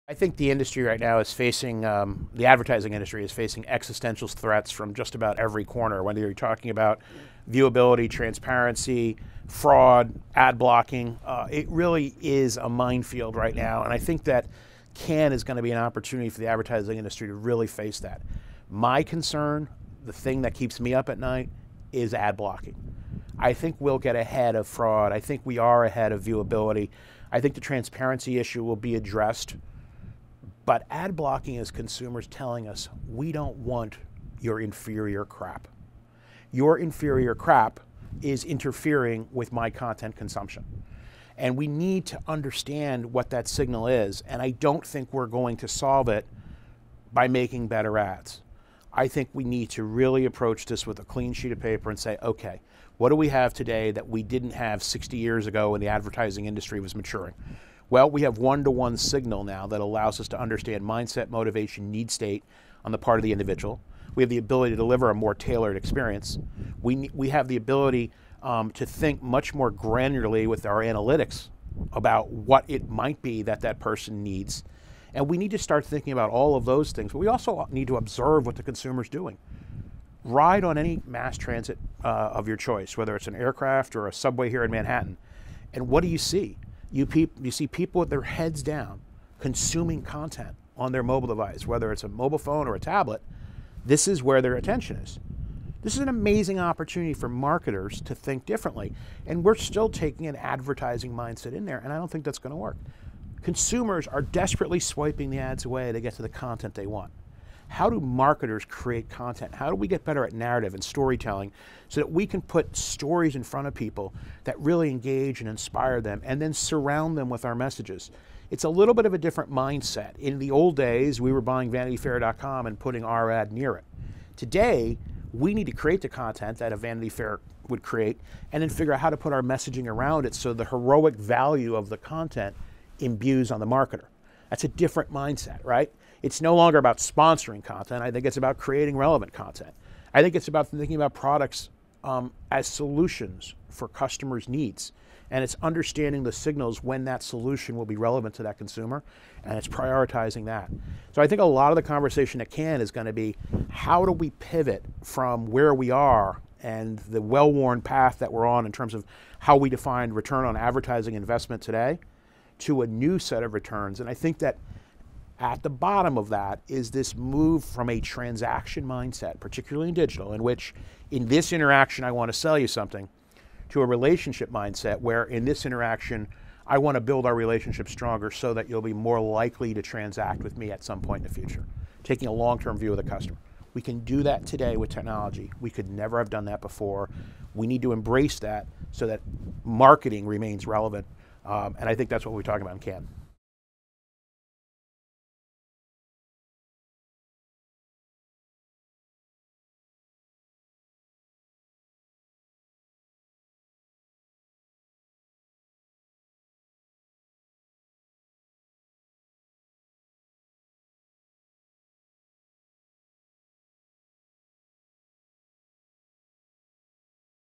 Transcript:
I think the industry right now is facing, the advertising industry is facing existential threats from just about every corner, whether you're talking about viewability, transparency, fraud, ad blocking. It really is a minefield right now, and I think that Cannes is going to be an opportunity for the advertising industry to really face that. My concern, the thing that keeps me up at night, is ad blocking. I think we'll get ahead of fraud. I think we are ahead of viewability. I think the transparency issue will be addressed. But ad blocking is consumers telling us, we don't want your inferior crap. Your inferior crap is interfering with my content consumption. And we need to understand what that signal is. And I don't think we're going to solve it by making better ads. I think we need to really approach this with a clean sheet of paper and say, okay, what do we have today that we didn't have 60 years ago when the advertising industry was maturing? Well, we have one-to-one signal now that allows us to understand mindset, motivation, need state on the part of the individual. We have the ability to deliver a more tailored experience. We have the ability to think much more granularly with our analytics about what it might be that that person needs. And we need to start thinking about all of those things, but we also need to observe what the consumer's doing. Ride on any mass transit of your choice, whether it's an aircraft or a subway here in Manhattan, and what do you see? You see people with their heads down consuming content on their mobile device, whether it's a mobile phone or a tablet. This is where their attention is. This is an amazing opportunity for marketers to think differently, and we're still taking an advertising mindset in there, and I don't think that's going to work. Consumers are desperately swiping the ads away to get to the content they want. How do marketers create content? How do we get better at narrative and storytelling so that we can put stories in front of people that really engage and inspire them and then surround them with our messages? It's a little bit of a different mindset. In the old days, we were buying VanityFair.com and putting our ad near it. Today, we need to create the content that a Vanity Fair would create and then figure out how to put our messaging around it so the heroic value of the content imbues on the marketer. That's a different mindset, right? It's no longer about sponsoring content. I think it's about creating relevant content. I think it's about thinking about products as solutions for customers' needs. And it's understanding the signals when that solution will be relevant to that consumer, and it's prioritizing that. So I think a lot of the conversation at Cannes is going to be, how do we pivot from where we are and the well-worn path that we're on in terms of how we define return on advertising investment today to a new set of returns. And I think that at the bottom of that is this move from a transaction mindset, particularly in digital, in which in this interaction I want to sell you something, to a relationship mindset where in this interaction I want to build our relationship stronger so that you'll be more likely to transact with me at some point in the future, taking a long-term view of the customer. We can do that today with technology. We could never have done that before. We need to embrace that so that marketing remains relevant, and I think that's what we're talking about in Cannes.